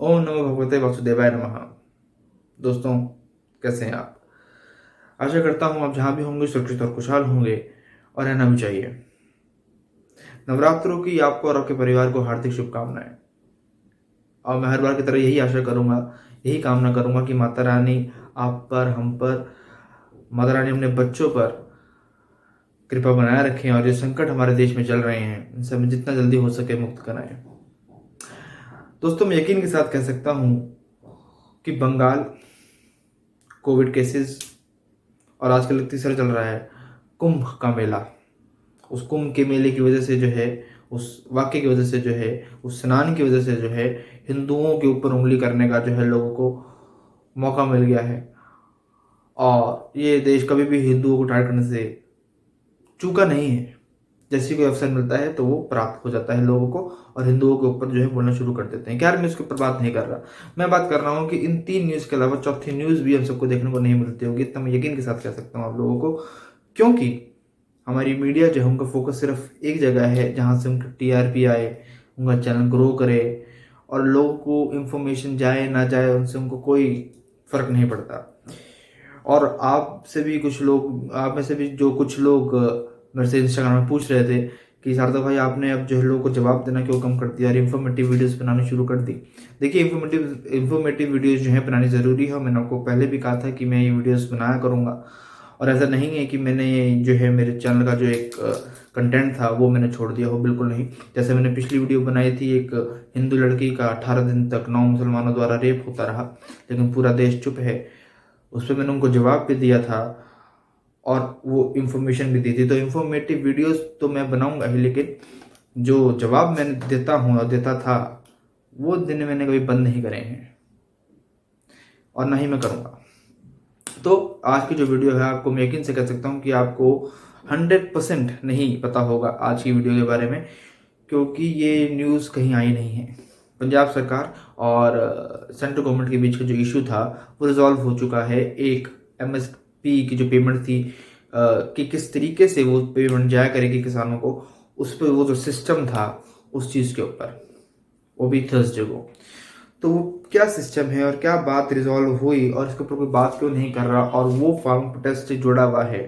ओम नमो भगवते वासुदेवाय नमः। दोस्तों, कैसे हैं आप? आशा करता हूँ आप जहाँ भी होंगे सुरक्षित और खुशहाल होंगे, और रहना भी चाहिए। नवरात्रों की आपको और आपके परिवार को हार्दिक शुभकामनाएं। और मैं हर बार की तरह यही आशा करूँगा, यही कामना करूँगा कि माता रानी आप पर, हम पर, माता रानी अपने बच्चों पर कृपा बनाए रखें और जो संकट हमारे देश में चल रहे हैं इनसे हमें जितना जल्दी हो सके मुक्त कराएं। दोस्तों, मैं यकीन के साथ कह सकता हूँ कि बंगाल कोविड केसेस और आजकल तीसरा चल रहा है कुंभ का मेला। उस कुंभ के मेले की वजह से जो है, उस वाक्य की वजह से जो है, उस स्नान की वजह से जो है, हिंदुओं के ऊपर उंगली करने का जो है लोगों को मौका मिल गया है। और ये देश कभी भी हिंदुओं को टारगेट करने से चूका नहीं है। जैसे कोई अवसर मिलता है तो वो प्राप्त हो जाता है लोगों को, और हिंदुओं के ऊपर जो है बोलना शुरू कर देते हैं। क्या मैं इसके ऊपर बात नहीं कर रहा, मैं बात कर रहा हूँ कि इन तीन न्यूज़ के अलावा चौथी न्यूज़ भी हम सबको देखने को नहीं मिलती होगी। इतना मैं यकीन के साथ कह सकता हूँ आप लोगों को, क्योंकि हमारी मीडिया जो है उनका फोकस सिर्फ एक जगह है जहाँ से उनका टीआरपी आए, उनका चैनल ग्रो करे, और लोगों को इन्फॉर्मेशन जाए ना जाए उनसे उनको कोई फर्क नहीं पड़ता। और आपसे भी कुछ लोग, आप में से भी जो कुछ लोग मेरे से इंस्टाग्राम में पूछ रहे थे कि शारदा भाई आपने अब जो है लोगों को जवाब देना क्यों कम कर दिया और इन्फॉर्मेटिव वीडियोस बनानी शुरू कर दी। देखिए, इन्फॉर्मेटिव वीडियोस जो है बनानी ज़रूरी है, और मैंने आपको पहले भी कहा था कि मैं ये वीडियोस बनाया करूँगा। और ऐसा नहीं है कि मैंने जो है मेरे चैनल का जो एक कंटेंट था वो मैंने छोड़ दिया हो, बिल्कुल नहीं। जैसे मैंने पिछली वीडियो बनाई थी, एक हिंदू लड़की का 18 दिन तक 9 मुसलमानों द्वारा रेप होता रहा लेकिन पूरा देश चुप है, उस पर मैंने उनको जवाब भी दिया था और वो इन्फॉर्मेशन भी दी थी। तो इन्फॉर्मेटिव वीडियोस तो मैं बनाऊंगा ही, लेकिन जो जवाब मैं देता हूँ और देता था वो दिन मैंने कभी बंद नहीं करे हैं, और ना ही मैं करूँगा। तो आज की जो वीडियो है, आपको मैं यकीन से कह सकता हूँ कि आपको 100% नहीं पता होगा आज की वीडियो के बारे में, क्योंकि ये न्यूज़ कहीं आई नहीं है। पंजाब सरकार और सेंट्रल गवर्नमेंट के बीच का जो इशू था वो रिजॉल्व हो चुका है। एक एमएसपी की जो पेमेंट थी, कि किस तरीके से वो पेमेंट जाया करेगी किसानों को, उस पर वो जो सिस्टम था उस चीज़ के ऊपर, वो भी थर्सडे को। तो वो क्या सिस्टम है और क्या बात रिजॉल्व हुई और इसके ऊपर कोई बात क्यों नहीं कर रहा, और वो फार्म प्रोटेस्ट से जुड़ा हुआ है,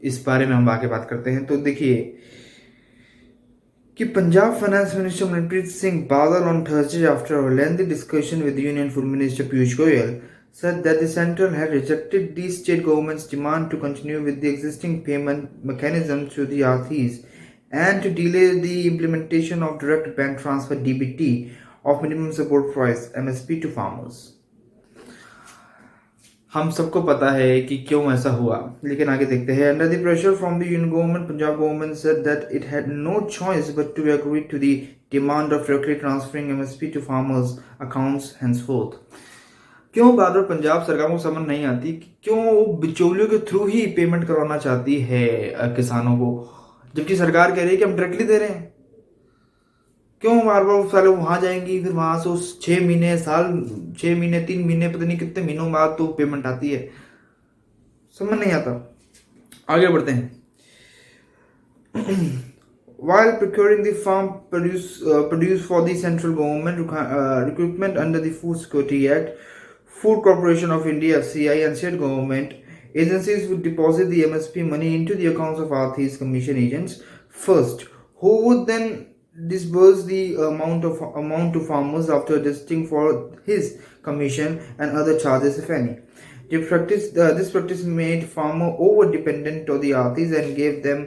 इस बारे में हम आगे बात करते हैं। तो देखिए कि Punjab finance minister Manpreet Singh Badal on Thursday, after a lengthy discussion with Union Food Minister Piyush Goyal, said that the central had rejected the state government's demand to continue with the existing payment mechanism to the Athis and to delay the implementation of direct bank transfer (DBT) of minimum support price (MSP) to farmers. हम सबको पता है कि क्यों ऐसा हुआ, लेकिन आगे देखते हैं। Under the pressure from the union government, Punjab government said that it had no choice but to agree to the demand of directly transferring MSP to farmers accounts henceforth। क्यों बार बार पंजाब सरकार को समझ नहीं आती कि क्यों वो बिचौलियों के थ्रू ही पेमेंट करवाना चाहती है किसानों को, जबकि सरकार कह रही है कि हम डायरेक्टली दे रहे हैं। क्यों बार बार साले वहां जाएंगी, फिर वहां से उस 6 महीने, साल, 6 महीने, 3 महीने, पता नहीं कितने महीनों बाद तो पेमेंट आती है, समझ नहीं आता। आगे बढ़ते हैं। While procuring the farm produce for the central government recruitment under the Food Security Act, Food Corporation of India (FCI) and state government agencies would deposit the MSP money into the accounts of Aarti's commission agents first, who would then disburse the amount to farmers after adjusting for his commission and other charges, if any. This practice made farmer over dependent on the Aartis and gave them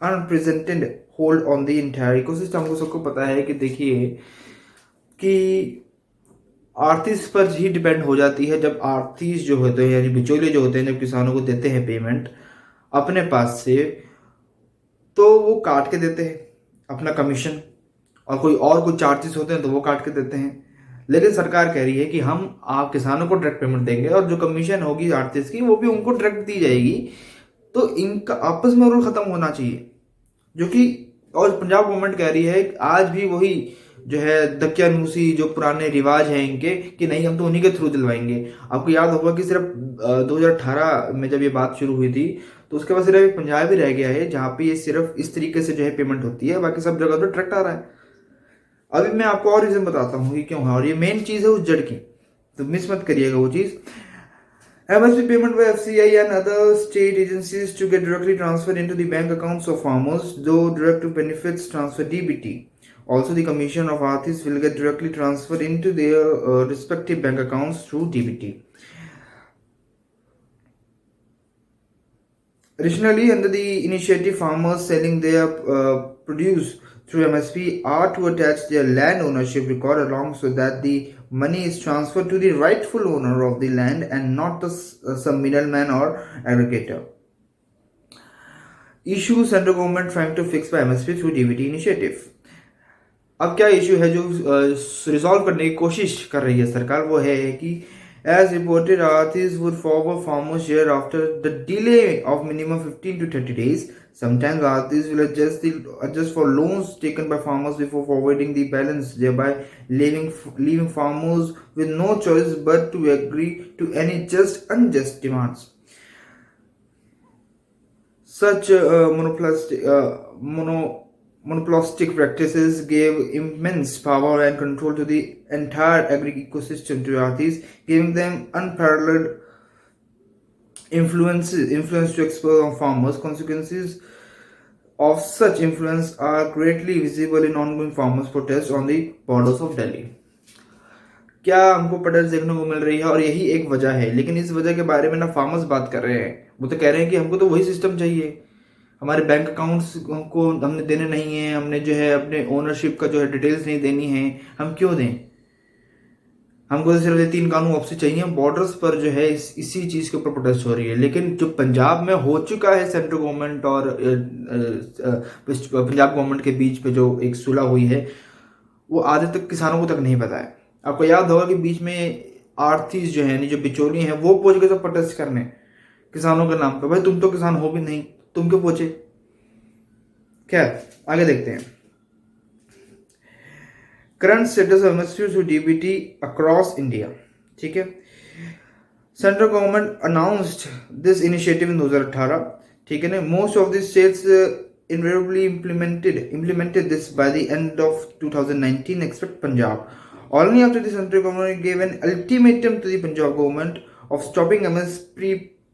unprecedented hold on the entire ecosystem। हमको सबको पता है कि देखिए कि आर्थिस पर ही depend हो जाती है। जब आर्थिस जो होते हैं यानी बिचौलिए जो होते हैं, जब किसानों को देते हैं पेमेंट अपने पास से, तो वो काट के देते हैं अपना कमीशन, और कोई और कुछ चार्जेस होते हैं तो वो काट के देते हैं। लेकिन सरकार कह रही है कि हम आप किसानों को डायरेक्ट पेमेंट देंगे और जो कमीशन होगी आर्टिस्ट की वो भी उनको डायरेक्ट दी जाएगी। तो इनका आपस में रूल खत्म होना चाहिए, जो कि, और पंजाब गवर्नमेंट कह रही है आज भी वही जो है दकियानूसी जो पुराने रिवाज हैं इनके, कि नहीं हम तो उन्हीं के थ्रू दिलवाएंगे। आपको याद होगा कि सिर्फ 2018 में जब ये बात शुरू हुई थी तो उसके बाद सिर्फ एक पंजाब ही रह गया है जहाँ पे ये सिर्फ इस तरीके से जो है पेमेंट होती है, बाकी सब जगह तो डायरेक्ट आ रहा है। अभी मैं आपको और रीजन बताता हूँ कि क्यों है, और ये मेन चीज है उस जड़ की, तो मिस मत करिएगा वो चीज। MSP payment by FCI and other state agencies to get directly transferred into the bank accounts of farmers, though direct benefits transfer DBT. Also, the commission of artists will get directly transferred into their respective bank accounts through DBT. Additionally, under the initiative, farmers selling their produce through MSP are to attach their land ownership record along so that the money is transferred to the rightful owner of the land and not some middleman or aggregator. Issue central government trying to fix by MSP through DBT initiative. अब क्या issue है जो resolve करने की कोशिश कर रही है सरकार, वो है कि as reported, Aartis would forward farmers share after the delay of minimum 15 to 30 days. Sometimes Aartis will adjust for loans taken by farmers before forwarding the balance, thereby leaving farmers with no choice but to agree to any just unjust demands. Such monopolistic practices gave immense power and control to the entire agri ecosystem to artists, giving them unparalleled influence to expose on farmers. Consequences of such influence are greatly visible in ongoing farmers' protests on the borders of Delhi. क्या हमको protest देखने को मिल रही है, और यही एक वजह है, लेकिन इस वजह के बारे में ना फार्मर्स बात कर रहे हैं। वो तो कह रहे हैं कि हमको तो वही सिस्टम चाहिए, हमारे बैंक अकाउंट्स को हमने देने नहीं है, हमने जो है अपने ओनरशिप का जो है डिटेल्स नहीं देनी है, हम क्यों दें, हमको तो सिर्फ ये 3 कानून वापसी चाहिए। बॉर्डर्स पर जो है इसी चीज के ऊपर प्रोटेस्ट हो रही है। लेकिन जो पंजाब में हो चुका है सेंट्रल गवर्नमेंट और पंजाब गवर्नमेंट के बीच पे जो एक सुलह हुई है, वो आधे तक किसानों को तक नहीं पता है। आपको याद होगा कि बीच में आर्थिस जो है जो बिचौली हैं वो पहुंच गए तो प्रोटेस्ट करने किसानों के नाम पे। भाई तुम तो किसान हो भी नहीं, तुम क्यों पहुंचे? खैर आगे देखते हैं। Current status of MSP to DBT across India. ठीक है, central government announced this initiative in 2018। ठीक है ना, most of the states invariably implemented this by the end of 2019 except Punjab. Only after the central government gave an ultimatum to the Punjab government of stopping MSP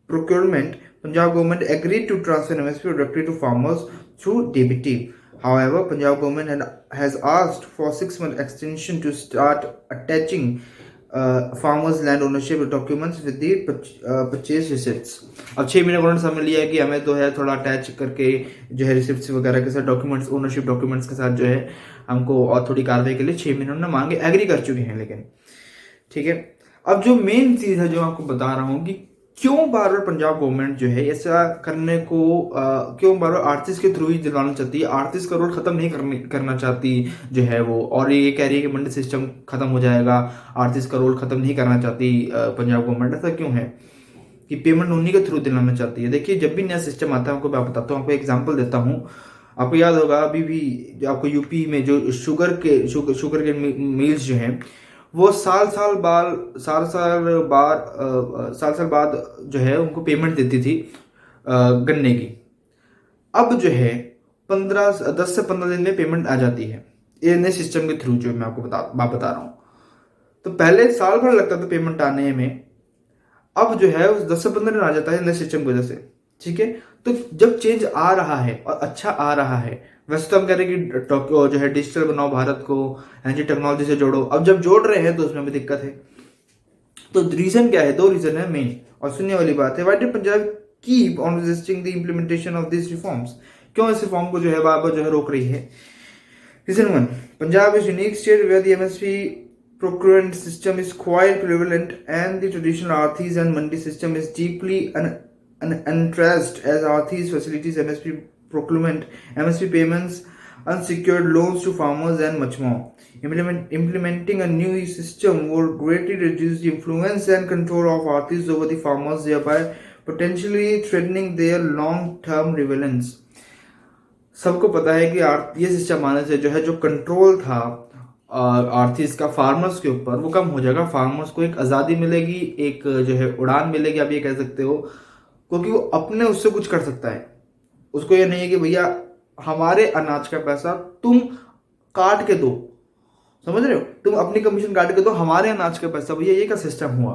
procurement, Punjab government agreed to transfer MSP directly to farmers through DBT. However, Punjab government has asked for 6-month extension to start attaching farmers land ownership documents with the purchase receipts. अब 6 महीने उन्होंने समय लिया है कि हमें तो है थोड़ा अटैच करके जो है रिसिप्ट्स वगैरह के साथ डॉक्यूमेंट्स, ओनरशिप डॉक्यूमेंट्स के साथ जो है हमको और थोड़ी कार्रवाई के लिए 6 महीने उन्होंने मांगे, एग्री कर चुके हैं। लेकिन ठीक है, अब जो मेन चीज है जो आपको बता रहा हूँ कि क्यों बार बार पंजाब गवर्नमेंट जो है ऐसा करने को क्यों बार बार आर्टिस्ट के थ्रू ही दिलवाना चाहती है, आर्टिस्ट का रोल खत्म नहीं करना चाहती जो है वो, और ये कह रही है कि मंडी सिस्टम खत्म हो जाएगा, आर्टिस्ट का रोल खत्म नहीं करना चाहती पंजाब गवर्नमेंट। ऐसा क्यों है कि पेमेंट उन्हीं के थ्रू दिलाना चाहती है? देखिए, जब भी नया सिस्टम आता है आपको मैं बताता हूँ, आपको एग्जाम्पल देता हूँ। आपको याद होगा अभी भी जो आपको यूपी में जो शुगर के मिल्स जो हैं वो साल साल बाद जो है उनको पेमेंट देती थी गन्ने की। अब जो है 10 से 15 दिन में पेमेंट आ जाती है, ये नए सिस्टम के थ्रू जो मैं आपको बता रहा हूं। तो पहले साल भर लगता था पेमेंट आने में, अब जो है उस 10 से 15 दिन आ जाता है नए सिस्टम की वजह से। ठीक है, तो जब चेंज आ रहा है और अच्छा आ रहा है, वैसे तो हम कह रहे हैं कि जो है डिजिटल बनाओ भारत को, एनर्जी टेक्नोलॉजी से जोड़ो। अब जब जोड़ रहे हैं तो उसमें भी दिक्कत है। तो रीजन क्या है? 2 रीजन है मेन, और सुनने वाली बात है। Why did Punjab keep on resisting the implementation of this reforms? क्यों इस रिफॉर्म को जो है बार बार जो है रोक रही है? Reason 1, Punjab is unique state where the MSP procurement system is quite prevalent and the traditional Aarthis and Mandi system is deeply entrenched as Aarthis facilities MSP procurement, MSP payments, unsecured loans to farmers and much more. Implementing a new system would greatly reduce the influence and control of Aarthis over the farmers, thereby potentially threatening their long-term relevance. सबको पता है कि ये system आने से जो है जो कंट्रोल था आर्थिस का फार्मर्स के ऊपर वो कम हो जाएगा। फार्मर्स को एक आज़ादी मिलेगी, एक जो है उड़ान मिलेगी, आप ये कह सकते हो, क्योंकि वो अपने उससे कुछ कर सकता है। उसको ये नहीं है कि भैया हमारे अनाज का पैसा तुम काट के दो, समझ रहे हो? तुम अपनी कमीशन काट के दो, हमारे अनाज का पैसा, भैया ये क्या सिस्टम हुआ?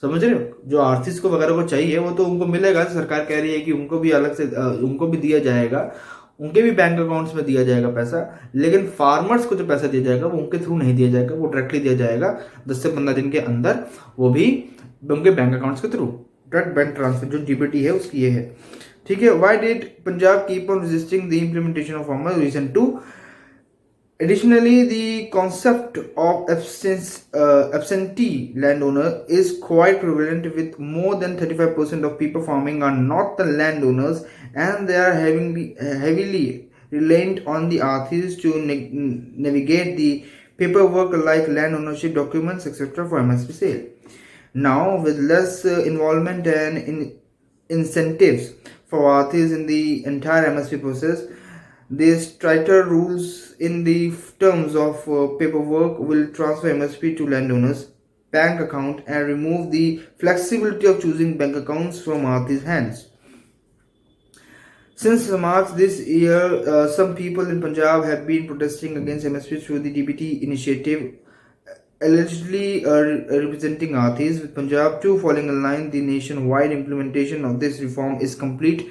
समझ रहे हो? जो आर्टिस्ट को वगैरह को चाहिए वो तो उनको मिलेगा, सरकार कह रही है कि उनको भी अलग से उनको भी दिया जाएगा, उनके भी बैंक अकाउंट्स में दिया जाएगा पैसा, लेकिन फार्मर्स को जो पैसा दिया जाएगा वो उनके थ्रू नहीं दिया जाएगा, वो डायरेक्टली दिया जाएगा 10 से 15 दिन के अंदर, वो भी उनके बैंक अकाउंट्स के थ्रू, डायरेक्ट बैंक ट्रांसफर। जो डीबीटी है उसकी ये है, ठीक है। Why did Punjab keep on resisting the implementation of farmer reason 2। Additionally, the concept of absentee landowner is quite prevalent, with more than 35% of people farming are not the landowners, and they are heavily reliant on the authorities to navigate the paperwork like land ownership documents, etc. for MSP sale. Now, with less involvement and incentives for authorities in the entire MSP process, these tighter rules in the terms of paperwork will transfer MSP to landowners' bank account and remove the flexibility of choosing bank accounts from authorities' hands. Since March this year, some people in Punjab have been protesting against MSP through the DBT initiative, allegedly representing authorities, with Punjab too falling in line. The nationwide implementation of this reform is complete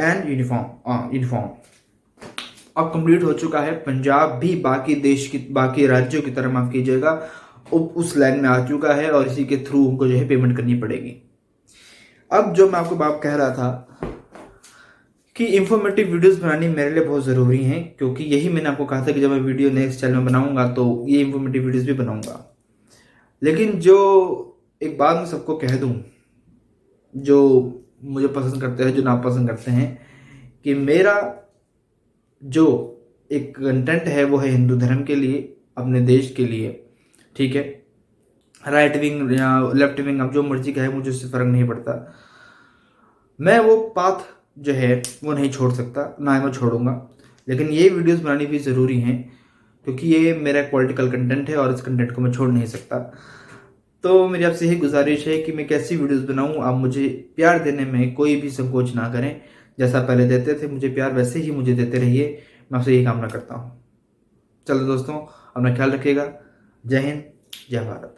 and uniform. अब complete हो चुका है, पंजाब भी बाकी देश की, बाकी राज्यों की तरह, माफ कीजिएगा, उस लाइन में आ चुका है और इसी के थ्रू उनको जो है पेमेंट करनी पड़ेगी। अब जो मैं आपको बात कह रहा था कि इंफॉर्मेटिव वीडियोस बनानी मेरे लिए बहुत ज़रूरी हैं, क्योंकि यही मैंने आपको कहा था कि जब मैं वीडियो नेक्स्ट चैनल में बनाऊंगा तो ये इंफॉर्मेटिव वीडियोस भी बनाऊंगा। लेकिन जो एक बात मैं सबको कह दूं, जो मुझे पसंद करते हैं, जो नापसंद करते हैं, कि मेरा जो एक कंटेंट है वो है हिंदू धर्म के लिए, अपने देश के लिए, ठीक है। राइट विंग या लेफ्ट विंग, अब जो मर्जी का है, मुझे उससे फ़र्क नहीं पड़ता। मैं वो पाथ जो है वो नहीं छोड़ सकता, ना मैं छोड़ूंगा, लेकिन ये वीडियोस बनानी भी ज़रूरी हैं, क्योंकि ये मेरा पॉलिटिकल कंटेंट है और इस कंटेंट को मैं छोड़ नहीं सकता। तो मेरी आपसे यही गुजारिश है कि मैं कैसी वीडियोस बनाऊं, आप मुझे प्यार देने में कोई भी संकोच ना करें। जैसा पहले देते थे मुझे प्यार, वैसे ही मुझे देते रहिए, मैं आपसे यही कामना करता हूँ। चलो दोस्तों, अपना ख्याल रखिएगा। जय हिंद, जय भारत।